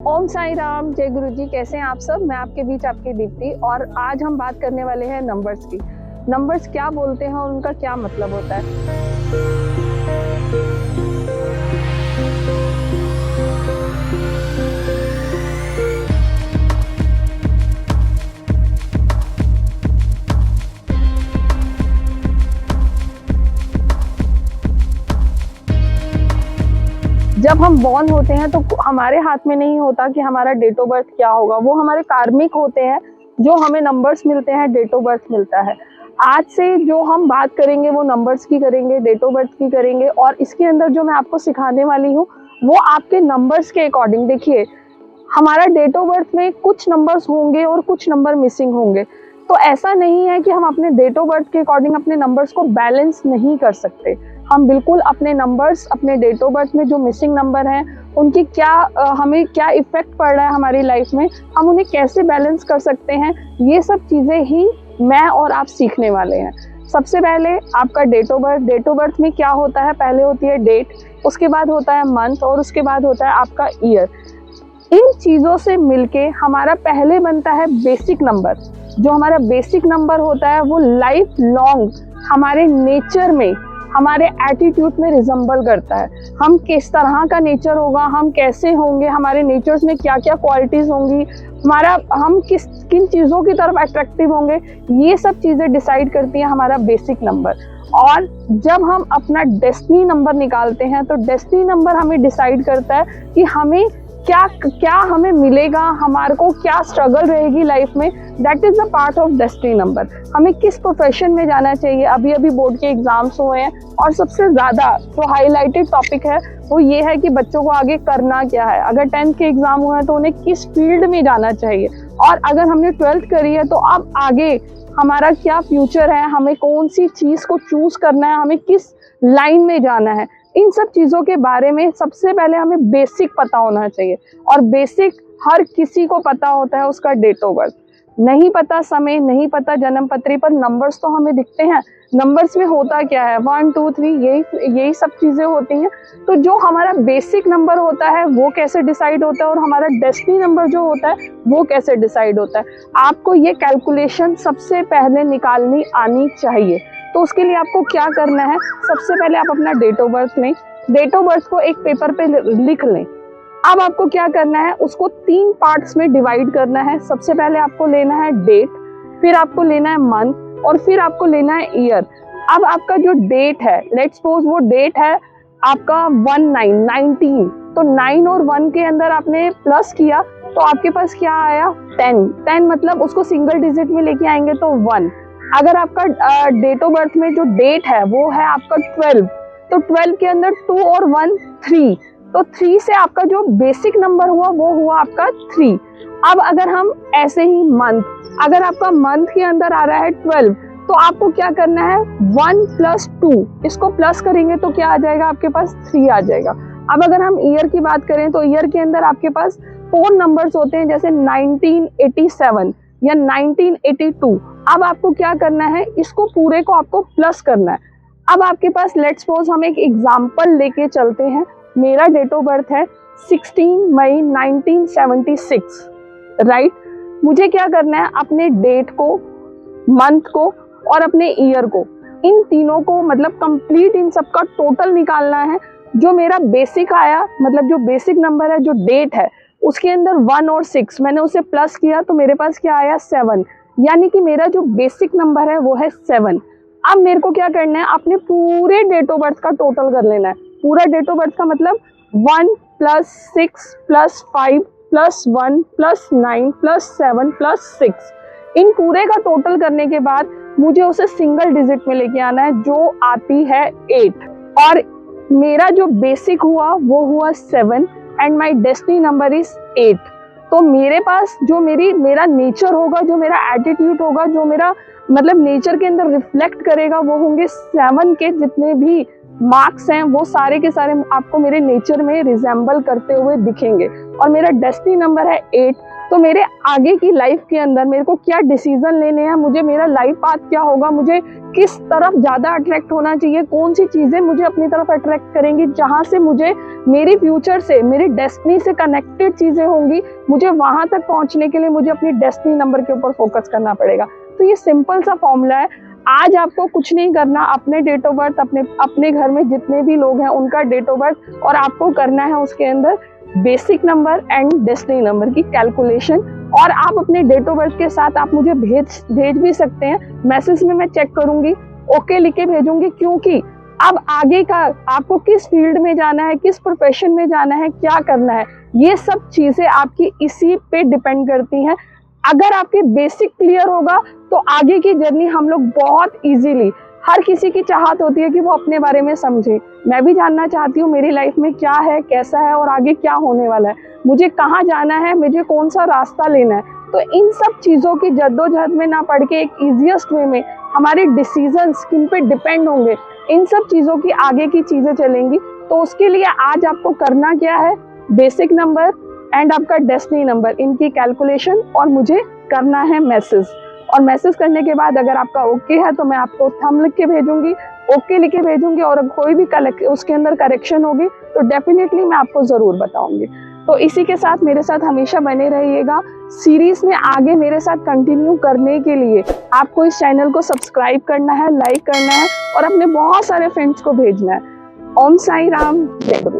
ओम साई राम, जय गुरु जी। कैसे हैं आप सब? मैं आपके बीच आपकी दीप्ति, और आज हम बात करने वाले हैं नंबर्स की। नंबर्स क्या बोलते हैं और उनका क्या मतलब होता है। जब हम बॉर्न होते हैं तो हमारे हाथ में नहीं होता कि हमारा डेट ऑफ बर्थ क्या होगा। वो हमारे कार्मिक होते हैं, जो हमें नंबर्स मिलते हैं, डेट ऑफ बर्थ मिलता है। आज से जो हम बात करेंगे वो नंबर्स की करेंगे, डेट ऑफ बर्थ की करेंगे, और इसके अंदर जो मैं आपको सिखाने वाली हूँ वो आपके नंबर्स के अकॉर्डिंग। देखिए, हमारा डेट ऑफ बर्थ में कुछ नंबर्स होंगे और कुछ नंबर मिसिंग होंगे, तो ऐसा नहीं है कि हम अपने डेट ऑफ बर्थ के अकॉर्डिंग अपने नंबर्स को बैलेंस नहीं कर सकते। हम बिल्कुल अपने नंबर्स, अपने डेट ऑफ बर्थ में जो मिसिंग नंबर हैं उनकी हमें क्या इफेक्ट पड़ रहा है हमारी लाइफ में, हम उन्हें कैसे बैलेंस कर सकते हैं, ये सब चीज़ें ही मैं और आप सीखने वाले हैं। सबसे पहले आपका date of birth. Date of birth में क्या होता है? पहले होती है डेट, उसके बाद होता है मंथ, और उसके बाद होता है आपका ईयर। इन चीज़ों से मिलके हमारा पहले बनता है बेसिक नंबर। जो हमारा बेसिक नंबर होता है वो लाइफ लॉन्ग हमारे नेचर में, हमारे एटीट्यूड में रिजेंबल करता है। हम किस तरह का नेचर होगा, हम कैसे होंगे, हमारे नेचर्स में क्या क्या क्वालिटीज़ होंगी, हम किन चीज़ों की तरफ अट्रैक्टिव होंगे, ये सब चीज़ें डिसाइड करती हैं हमारा बेसिक नंबर। और जब हम अपना डेस्टिनी नंबर निकालते हैं तो डेस्टिनी नंबर हमें डिसाइड करता है कि हमें क्या हमें मिलेगा, हमारे को क्या स्ट्रगल रहेगी लाइफ में। That is the part of destiny number. हमें किस प्रोफेशन में जाना चाहिए। अभी अभी बोर्ड के एग्जाम्स हुए हैं, और सबसे ज़्यादा जो हाईलाइटेड टॉपिक है वो ये है कि बच्चों को आगे करना क्या है। अगर 10th के एग्जाम हुए हैं तो उन्हें किस फील्ड में जाना चाहिए, और अगर हमने 12th करी है तो अब आगे हमारा क्या फ्यूचर है, हमें कौन सी चीज़ को चूज करना है, हमें किस लाइन में जाना है। इन सब चीज़ों के बारे में सबसे पहले हमें बेसिक पता होना चाहिए, और बेसिक हर किसी को पता होता है उसका डेट ऑफ बर्थ। नहीं पता समय, नहीं पता जन्म पत्री, पर नंबर्स तो हमें दिखते हैं। नंबर्स में होता क्या है? 1 2 3, यही सब चीज़ें होती हैं। तो जो हमारा बेसिक नंबर होता है वो कैसे डिसाइड होता है, और हमारा डेस्टिनी नंबर जो होता है वो कैसे डिसाइड होता है, आपको ये कैलकुलेशन सबसे पहले निकालनी आनी चाहिए। तो उसके लिए आपको क्या करना है? सबसे पहले आप अपना डेट ऑफ बर्थ लें, डेट ऑफ बर्थ को एक पेपर पे लिख लें। अब आपको क्या करना है? उसको 3 पार्ट्स में डिवाइड करना है। सबसे पहले आपको लेना है डेट, फिर आपको लेना है मंथ, और फिर आपको लेना है ईयर। अब आपका जो डेट है, लेट्स सपोज वो डेट है आपका 19, तो 9 और 1 के अंदर आपने प्लस किया तो आपके पास क्या आया? 10 मतलब उसको सिंगल डिजिट में लेके आएंगे तो 1। अगर आपका डेट ऑफ बर्थ में जो डेट है वो है आपका 12, तो 12 के अंदर 2 और 1 3, तो 3 से आपका जो बेसिक नंबर हुआ वो हुआ आपका 3। अब अगर हम ऐसे ही मंथ, अगर आपका मंथ के अंदर आ रहा है 12, तो आपको क्या करना है? 1 + 2, इसको प्लस करेंगे तो क्या आ जाएगा? आपके पास 3 आ जाएगा। अब अगर हम ईयर की बात करें तो ईयर के अंदर आपके पास 4 नंबर्स होते हैं, जैसे 1987 या 1982। अब आपको क्या करना है? इसको पूरे को आपको प्लस करना है। अब आपके पास लेट्स सपोज हम एक एग्जांपल लेके चलते हैं। मेरा डेट ऑफ बर्थ है 16 मई 1976, राइट। मुझे क्या करना है? अपने डेट को, मंथ को और अपने ईयर को, इन तीनों को मतलब कंप्लीट इन सबका टोटल निकालना है। जो मेरा बेसिक आया, मतलब जो बेसिक नंबर है, जो डेट है, उसके अंदर 1 और 6 मैंने उसे प्लस किया तो मेरे पास क्या आया? 7, यानी कि मेरा जो बेसिक नंबर है वो है 7। अब मेरे को क्या करना है? अपने पूरे डेट ऑफ बर्थ का टोटल कर लेना है। पूरा डेट ऑफ बर्थ का मतलब 1 + 6 + 5 + 1 + 9 + 7 + 6, इन पूरे का टोटल करने के बाद मुझे उसे सिंगल डिजिट में लेके आना है, जो आती है 8। और मेरा जो बेसिक हुआ वो हुआ 7, and my destiny number is 8। तो मेरे पास जो मेरा नेचर होगा, जो मेरा एटीट्यूड होगा, जो मेरा मतलब नेचर के अंदर रिफ्लेक्ट करेगा, वो होंगे 7 के जितने भी मार्क्स हैं वो सारे के सारे आपको मेरे नेचर में रिजेंबल करते हुए दिखेंगे। और मेरा डेस्टिनी नंबर है 8, तो मेरे आगे की लाइफ के अंदर मेरे को क्या डिसीजन लेने हैं, मुझे मेरा लाइफ पाथ क्या होगा, मुझे किस तरफ ज़्यादा अट्रैक्ट होना चाहिए, कौन सी चीज़ें मुझे अपनी तरफ अट्रैक्ट करेंगी, जहाँ से मुझे मेरी फ्यूचर से, मेरी डेस्टिनी से कनेक्टेड चीज़ें होंगी, मुझे वहाँ तक पहुँचने के लिए मुझे अपनी डेस्टिनी नंबर के ऊपर फोकस करना पड़ेगा। तो ये सिंपल सा फॉर्मूला है। आज आपको कुछ नहीं करना, अपने डेट ऑफ बर्थ, अपने घर में जितने भी लोग हैं उनका डेट ऑफ बर्थ, और आपको करना है उसके अंदर basic number and destiny number की कैलकुलेशन। और आप अपने डेट ऑफ बर्थ के साथ आप मुझे भेज भी सकते हैं, मैसेज में मैं चेक करूंगी, ओके लिख के भेजूंगी, क्योंकि अब आगे का आपको किस फील्ड में जाना है, किस प्रोफेशन में जाना है, क्या करना है, ये सब चीजें आपकी इसी पे डिपेंड करती हैं। अगर आपके बेसिक क्लियर होगा तो आगे की जर्नी हम लोग बहुत इजीली, हर किसी की चाहत होती है कि वो अपने बारे में समझे। मैं भी जानना चाहती हूँ मेरी लाइफ में क्या है, कैसा है और आगे क्या होने वाला है, मुझे कहाँ जाना है, मुझे कौन सा रास्ता लेना है। तो इन सब चीज़ों की जद्दोजहद में ना पड़ के एक ईजिएस्ट वे में हमारे डिसीजंस किन पे डिपेंड होंगे, इन सब चीज़ों की आगे की चीज़ें चलेंगी। तो उसके लिए आज आपको करना क्या है, बेसिक नंबर एंड आपका डेस्टिनी नंबर, इनकी कैलकुलेशन, और मुझे करना है मैसेज। और मैसेज करने के बाद अगर आपका ओके है तो मैं आपको थंब लिख के भेजूंगी, ओके लिख के भेजूंगी, और कोई भी उसके अंदर करेक्शन होगी तो डेफिनेटली मैं आपको ज़रूर बताऊंगी। तो इसी के साथ मेरे साथ हमेशा बने रहिएगा। सीरीज में आगे मेरे साथ कंटिन्यू करने के लिए आपको इस चैनल को सब्सक्राइब करना है, लाइक करना है और अपने बहुत सारे फ्रेंड्स को भेजना है। ओम साई राम, जय गुरु।